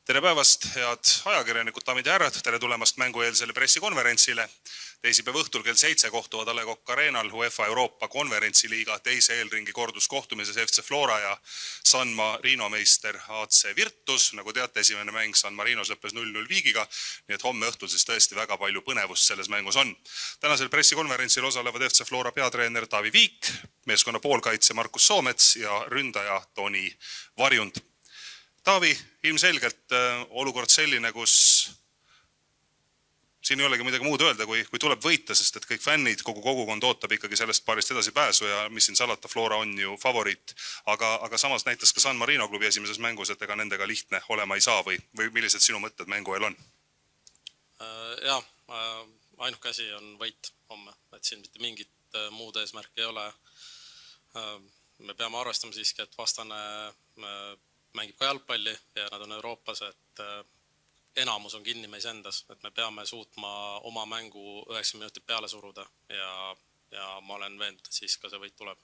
Tere päevast, head ajakirjanikud, daamid ja härrad, tere tulemast mängueelsele pressikonverentsile. Teisipäeva õhtul kell 7 kohtuvad A. Le Coq Arenal UEFA Euroopa konverentsiliiga teise eelringi korduskohtumises FC Flora ja San Marino meister AC Virtus. Nagu teate, esimene mäng San Marinos lõppes 0-0 viigiga, nii et homme õhtul siis tõesti väga palju põnevust selles mängus on. Tänasel pressikonverentsil osalevad FC Flora peatreener Taavi Viik, meeskonna poolkaitse Markus Soomets ja ründaja Toni Varjund. Taavi, ilmselgelt olukord selline, kus siin ei olegi midagi muud öelda, kui tuleb võita, sest et kõik fännid, kogu kogukond ootab ikkagi sellest paarist edasi pääsu ja mis siin salata, Flora on ju favoriit. Aga samas näitas ka San Marino klubi esimeses mängus, et ega nendega lihtne olema ei saa või millised sinu mõtted mängu eel on? Ainuke asi on võit homme, et siin mitte mingit muud eesmärki ei ole. Me peame arvestama siiski, et vastane mängib ka jalgpalli ja nad on Euroopas, et enamus on kinni meis endas, et me peame suutma oma mängu 90 minutit peale suruda ja ma olen veendunud, et siis ka see võit tuleb.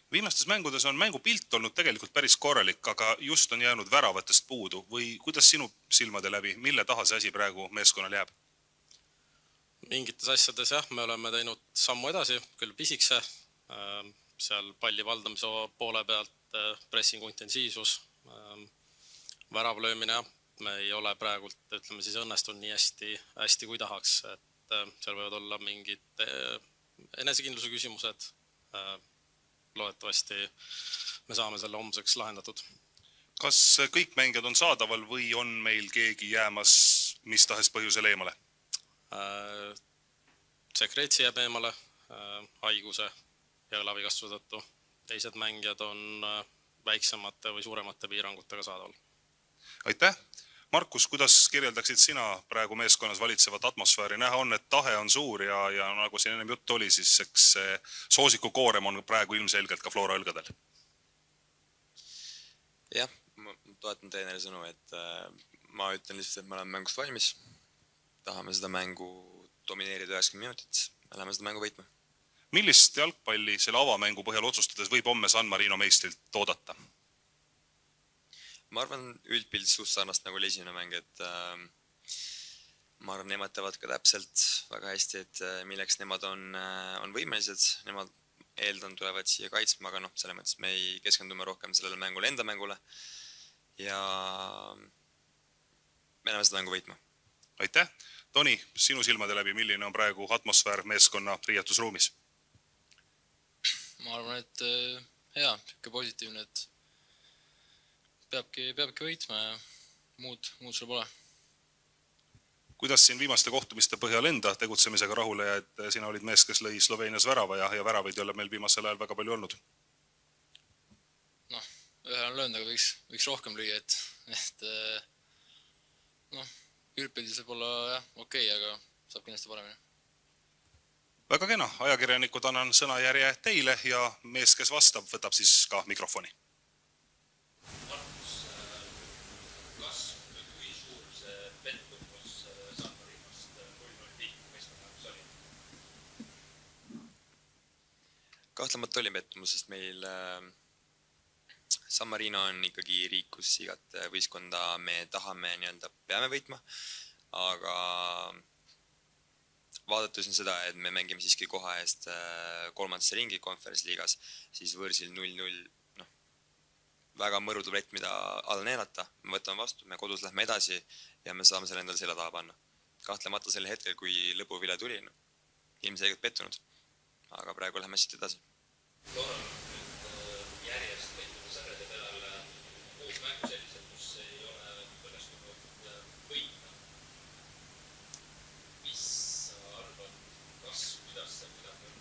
Viimastes mängudes on mängupilt olnud tegelikult päris korralik, aga just on jäänud väravatest puudu või kuidas sinu silmade läbi, mille taha see asi praegu meeskonnal jääb? Mingites asjades jah, me oleme teinud sammu edasi, küll pisikse, seal palli valdamise poole pealt pressingu intensiivsus, väravlöömine, me ei ole praegult, ütleme siis õnnestunud nii hästi kui tahaks, et seal võivad olla mingid enesekindluse küsimused, loodetavasti me saame selle homseks lahendatud. Kas kõik mängijad on saadaval või on meil keegi jäämas mis tahes põhjusel eemale? Sekreetsi jääb eemale haiguse ja lavigastuse tõttu. Teised mängijad on väiksemate või suuremate piirangutega saadaval. Aitäh! Markus, kuidas kirjeldaksid sina praegu meeskonnas valitsevat atmosfääri? Näha on, et tahe on suur ja nagu siin ennem jutt oli, siis eks soosiku koorem on praegu ilmselgelt ka Flora õlgadel. Jah, ma toetan treeneri sõnu, et ma ütlen lihtsalt, et me oleme mängust valmis. Tahame seda mängu domineerida 90 minutit, me läheme seda mängu võitma. Millist jalgpalli selle avamängu põhjal otsustades võib homme San Marino meistrilt oodata? Ma arvan üldpild suht sarnast nagu oli esimene mäng, et ma arvan, nemad teavad ka täpselt väga hästi, et milleks nemad on võimelised. Nemad eeldan tulevad siia kaitsma, aga selles mõttes me ei keskendume rohkem sellele mängule, enda mängule ja me läheme seda mängu võitma. Aitäh! Toni, sinu silmade läbi, milline on praegu atmosfäär meeskonna riietusruumis? Ma arvan, et hea, ikka positiivne, et peabki võitma ja muud sul pole. Kuidas siin viimaste kohtumiste põhjal enda tegutsemisega rahule ja et sina olid mees, kes lõi Sloveenias värava ja väravaid ei ole meil viimasel ajal väga palju olnud? Ühe on löönud, aga võiks rohkem lüüa, et üldpildil saab olla okei, aga saab kindlasti paremini. Väga kena, ajakirjanikud annan sõnajärje teile ja mees, kes vastab, võtab siis ka mikrofoni. Markus, kas või kui suur see pettumus San Marinost 0-0 tiikumõistmaks oli? Kahtlemata oli pettumus, sest meil San Marino on ikkagi riik, kus igat võistkonda me tahame peame võitma, aga vaadates on seda, et me mängime siiski koha eest kolmandasse ringi konverentsliigas, siis võõrsil 0-0 väga mõru tablett, mida alla neelata. Me võtame vastu, me kodus lähme edasi ja me saame selle endale selja taha panna. Kahtlemata selle hetkel, kui lõpuvile tuli, ilmselgelt pettunud, aga praegu lähme siit edasi. Floral nüüd järjest võitnud sõrede peale uus mängu sellised, kus ei ole õnnestunud võita. Mis sa arvad, kuidas see midagi on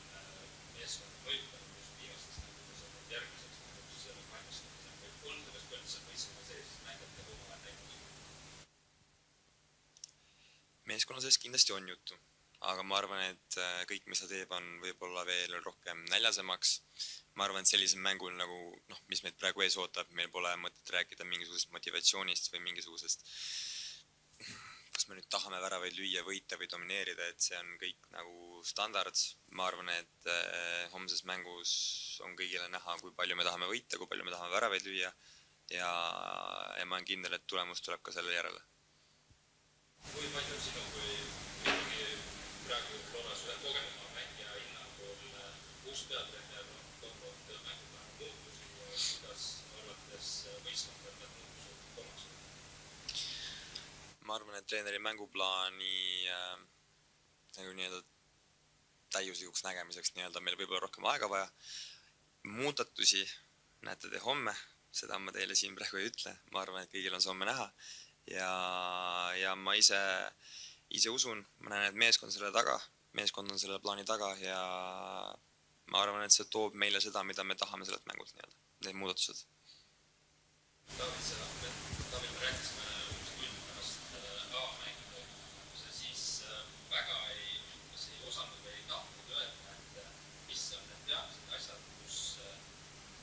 meeskond mõjutanud, kus viimastest mängudes on järgmiseks mänguks mainustamisel või põldades põldse võistkonna sees mängijate omavahel näitus? Meeskonna sees kindlasti on juttu, aga ma arvan, et kõik, mis ta teeb, on võib-olla veel rohkem näljasemaks. Ma arvan, et sellisel mängul, mis meid praegu ees ootab, meil pole mõtet rääkida mingisugusest motivatsioonist või mingisugusest, kas me nüüd tahame väravaid lüüa, võita või domineerida, et see on kõik nagu standard. Ma arvan, et homses mängus on kõigile näha, kui palju me tahame võita, kui palju me tahame väravaid lüüa ja ma olen kindel, et tulemus tuleb ka selle järele. Kui palju sinu kui ikkagi praegu Floras ühe kogenuma mängija hinnangul uus peatreener on toonud mänguplaani muutusi ja kuidas arvates võistkondadel need muutused omaks? Ma arvan, et treeneri mänguplaani nagu nii-öelda täiuslikuks nägemiseks nii-öelda meil võib-olla rohkem aega vaja. Muudatusi näete te homme, seda ma teile siin praegu ei ütle. Ma arvan, et kõigil on see homme näha ja ma ise usun, ma näen, et meeskond on selle plaani taga ja ma arvan, et see toob meile seda, mida me tahame sellelt mängult nii-öelda, need muudatused. David, me rääkisime umbes tund pärast A-mängu, siis väga ei osanud või ei tahtnud öelda, et mis on need peamised asjad, kus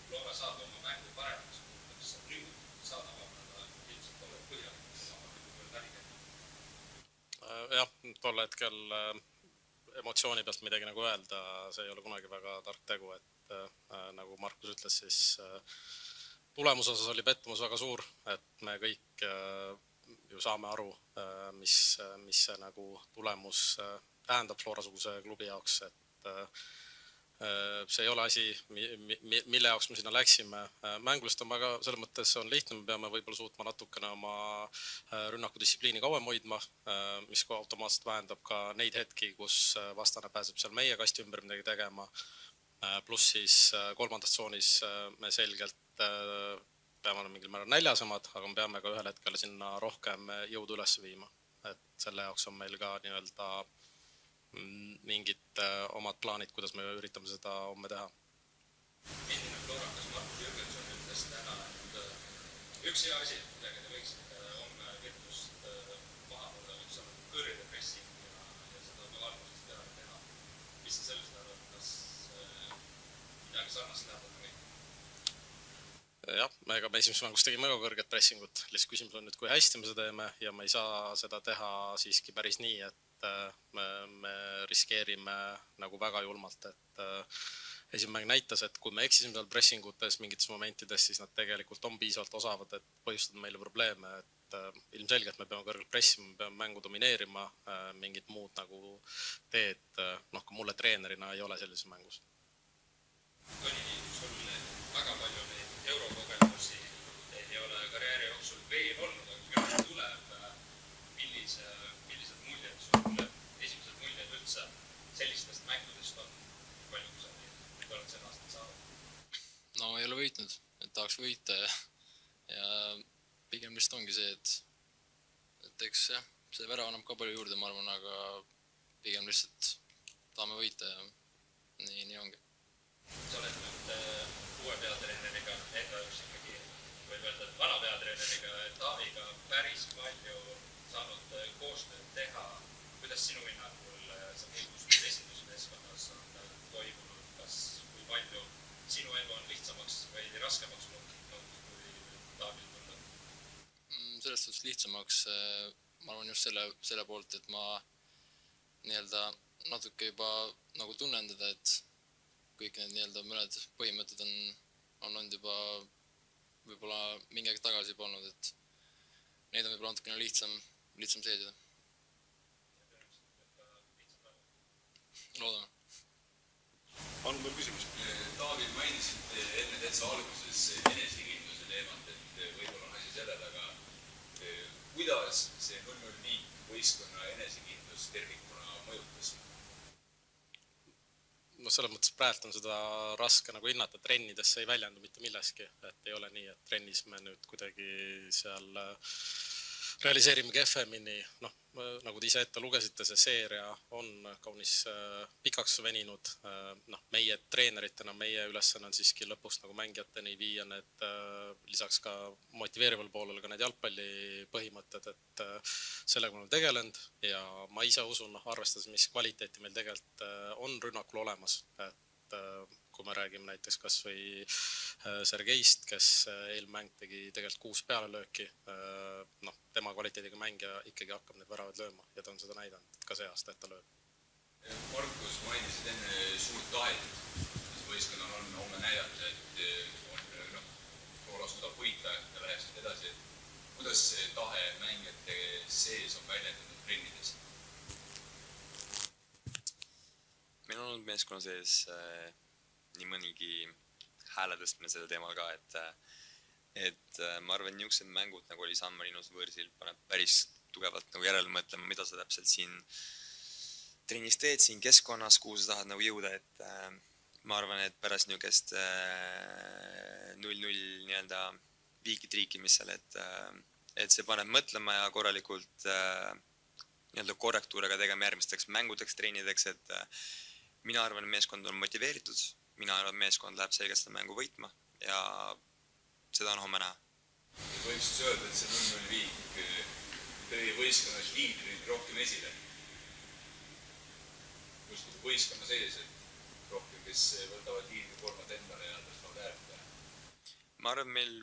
Flora saab oma mängu paremaks muuta, mis on nüüd saada avaldada, ilmselt oled põhjalikult oma mängu läbi käinud. Jah, tol hetkel emotsiooni pealt midagi nagu öelda, see ei ole kunagi väga tark tegu, et nagu Markus ütles, siis tulemusosas oli pettumus väga suur, et me kõik ju saame aru, mis see nagu tulemus tähendab Flora-suguse klubi jaoks, et see ei ole asi, mille jaoks me sinna läksime. Mängulist on väga, selles mõttes on lihtne, me peame võib-olla suutma natukene oma rünnakudistsipliini kauem hoidma, mis automaatselt vähendab ka neid hetki, kus vastane pääseb seal meie kasti ümber midagi tegema. Pluss siis kolmandas tsoonis me selgelt peame olema mingil määral näljasemad, aga me peame ka ühel hetkel sinna rohkem jõudu üles viima. Et selle jaoks on meil ka nii-öelda mingid omad plaanid, kuidas me üritame seda homme teha. Endine florakas Markus Jürgenson ütles täna, et üks hea asi, millega te võiksite homme Virtust maha murda, üks on kõrge pressing ja seda on algusest peale teha. Mis sa sellest arvad, kas midagi sarnast läheb või? Jah, ega me esimeses mängus tegime väga kõrget pressingut. Lihtsalt küsimus on nüüd, kui hästi me seda teeme ja me ei saa seda teha siiski päris nii, et me riskeerime nagu väga julmalt, et esimene mäng näitas, et kui me eksisime seal pressingutes mingites momentides, siis nad tegelikult on piisavalt osavad, et põhjustada meile probleeme, et ilmselgelt me peame kõrgelt pressima, me peame mängu domineerima, mingid muud nagu teed, ka mulle treenerina ei ole sellises mängus. Tõni, sul väga palju neid eurokogemusi teil ei ole karjääri jooksul veel olnud, aga küll tuleb, millised muljed sul esimesed muljed üldse sellistest mängudest on, palju kui sa neid oled selle aastal saanud? No ei ole võitnud, et tahaks võita ja pigem vist ongi see, et eks jah, see värav annab ka palju juurde, ma arvan, aga pigem lihtsalt tahame võita ja nii ongi. Sa oled nüüd uue peatreeneriga enda üks ikkagi, võib öelda, et vana peatreeneriga Taaviga päris palju saanud koostööd teha. Kuidas sinu hinnangul see muutus esindusmeeskonnas on toimunud? Kas kui palju sinu elu on lihtsamaks või raskemaks muutunud, kui Taavil tulla? Sellest suhtes lihtsamaks, ma arvan just selle poolt, et ma nii-öelda natuke juba nagu tunnendada, et kõik need nii-öelda mõned põhimõtted on olnud juba võib-olla mingi aeg tagasi juba olnud, et neid on võib-olla natukene lihtsam seedida. Loodame. Anu veel küsimus. Taavi, mainisite enne täitsa alguses enesekindluse teemat, et võib-olla on asi selle taga. Kuidas see 0-0 viik võistkonna enesekindlus tervikuna mõjutas? No selles mõttes praegu on seda raske nagu hinnata, trennides see ei väljendu mitte milleski, et ei ole nii, et trennis me nüüd kuidagi seal realiseerime kehvemini, nagu te ise ette lugesite, see seeria on kaunis pikaks veninud, meie treeneritena, meie ülesanne on siiski lõpuks nagu mängijateni viia need lisaks ka motiveerival poolel ka need jalgpalli põhimõtted, et sellega me oleme tegelenud ja ma ise usun, arvestades, mis kvaliteeti meil tegelikult on rünnakul olemas, et kui me räägime näiteks kas või Sergeist, kes eelmäng tegi tegelikult 6 pealelööki, tema kvaliteediga mängija ikkagi hakkab need väravad lööma ja ta on seda näidanud ka see aasta, et ta lööb. Markus, mainisid enne suurt tahet, mis võistkonnal on homme näidata, et Flora suudab võita ja meeskonna sees nii mõnigi hääle tõstmine selle teemal ka, et ma arvan, niisugused mängud, nagu oli San Marinos võõrsil, paneb päris tugevalt nagu järele mõtlema, mida sa täpselt siin trennis teed, siin keskkonnas, kuhu sa tahad nagu jõuda, et ma arvan, et pärast niisugust 0-0 nii-öelda viigitriikimist seal, et see paneb mõtlema ja korralikult nii-öelda korrektuurega tegema järgmisteks mängudeks, treenideks, et mina arvan, et meeskond on motiveeritud, mina arvan, et meeskond läheb selgelt seda mängu võitma ja seda on homme näha. Võib siis öelda, et see 0-0 viik tõi võistkonnas liidrid rohkem esile. Just võistkonna sees, et rohkem, kes võtavad liidri kolmad endale ja tõstavad äärt. Ma arvan, meil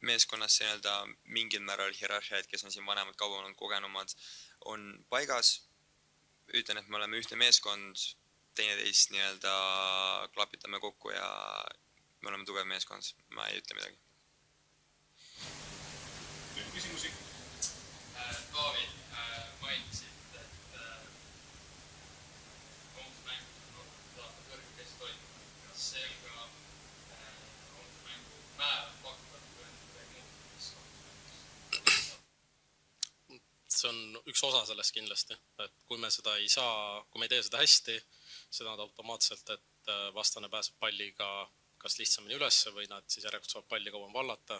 meeskonnas see nii-öelda mingil määral hierarhiaid, kes on siin vanemad, kauemad, kogenumad, on paigas. Ütlen, et me oleme ühtne meeskond, teineteist nii-öelda klapitame kokku ja me oleme tugev meeskond. Ma ei ütle midagi. Nüüd küsimusi? Taavi, mainisid, et homse mängu on saata kõrge, kes toimub. Kas see on ka homse mängu määrav faktor, kui on midagi muud, mis homse mängus? See on üks osa sellest kindlasti, et kui me seda ei saa, kui me ei tee seda hästi, see tähendab automaatselt, et vastane pääseb palliga kas lihtsamini ülesse või nad siis järelikult saavad palli kauem vallata.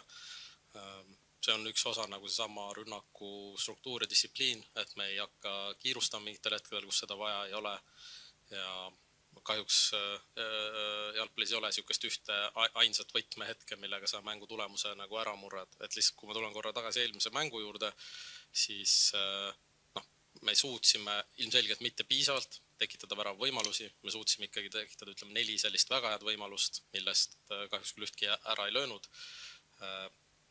See on üks osa nagu seesama rünnaku struktuur ja distsipliin, et me ei hakka kiirustama mingitel hetkedel, kus seda vaja ei ole. Ja kahjuks jalgpallis ei ole niisugust ühte ainsat võtmehetke, millega sa mängu tulemuse nagu ära murrad. Et lihtsalt kui ma tulen korra tagasi eelmise mängu juurde, siis me suutsime ilmselgelt mitte piisavalt tekitada värava võimalusi. Me suutsime ikkagi tekitada 4 sellist väga head võimalust, millest kahjuks küll ühtki ära ei löönud.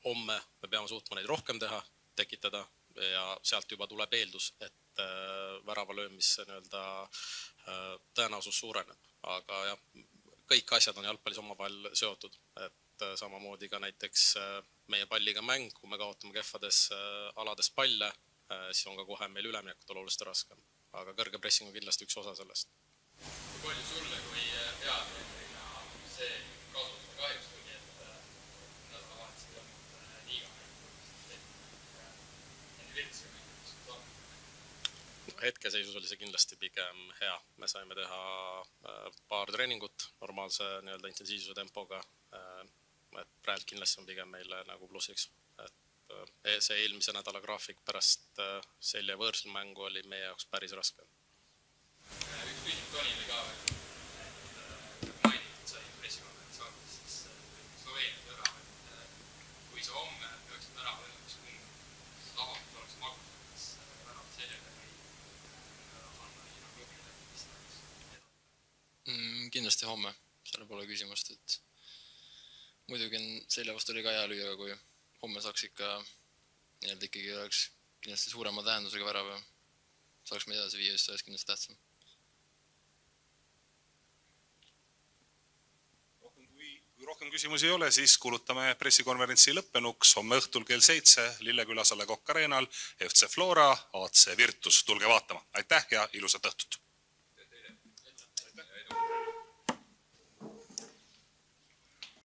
Homme me peame suutma neid rohkem teha, tekitada ja sealt juba tuleb eeldus, et värava löömisse tõenäosus suureneb. Aga jah, kõik asjad on jalgpallis omavahel seotud, et samamoodi ka näiteks meie palliga mäng, kui me kaotame kehvades alades palle, siis on ka kohe meil üleminekut oluliselt raskem. Aga kõrge pressing on kindlasti üks osa sellest. Kui palju sulle kui peatreenerina see kasus või kahjuks tuli, et nädalavahetusel on liiga mängu, enne virtsi mängu? Hetkeseisus oli see kindlasti pigem hea. Me saime teha paar treeningut normaalse intensiivsuse tempoga. Et praegu kindlasti on pigem meile nagu plussiks. Et see eelmise nädala graafik pärast selja võõrsil mängu oli meie jaoks päris raske. Üks küsimus Tonile ka veel. Mainitud sai pressikonverentsi alguses siis Sloveenia värav, et kui sa homme peaksid värava lõpuks kumb avatud oleks magus, kas värav seljaga või anna Hiina klubile, mis tahaks edasi? Kindlasti homme, selle pole küsimust, et muidugi selja vastu oli ka hea lüüa, kui homme saaks ikka ikkagi oleks kindlasti suurema tähendusega värav ja saaks me edasi viia, siis oleks kindlasti tähtsam. Kui rohkem küsimusi ei ole, siis kuulutame pressikonverentsi lõppenuks. Homme õhtul kell 7 Lillekülas A Le Coq Arenal FC Flora AC Virtus. Tulge vaatama. Aitäh ja ilusat õhtut!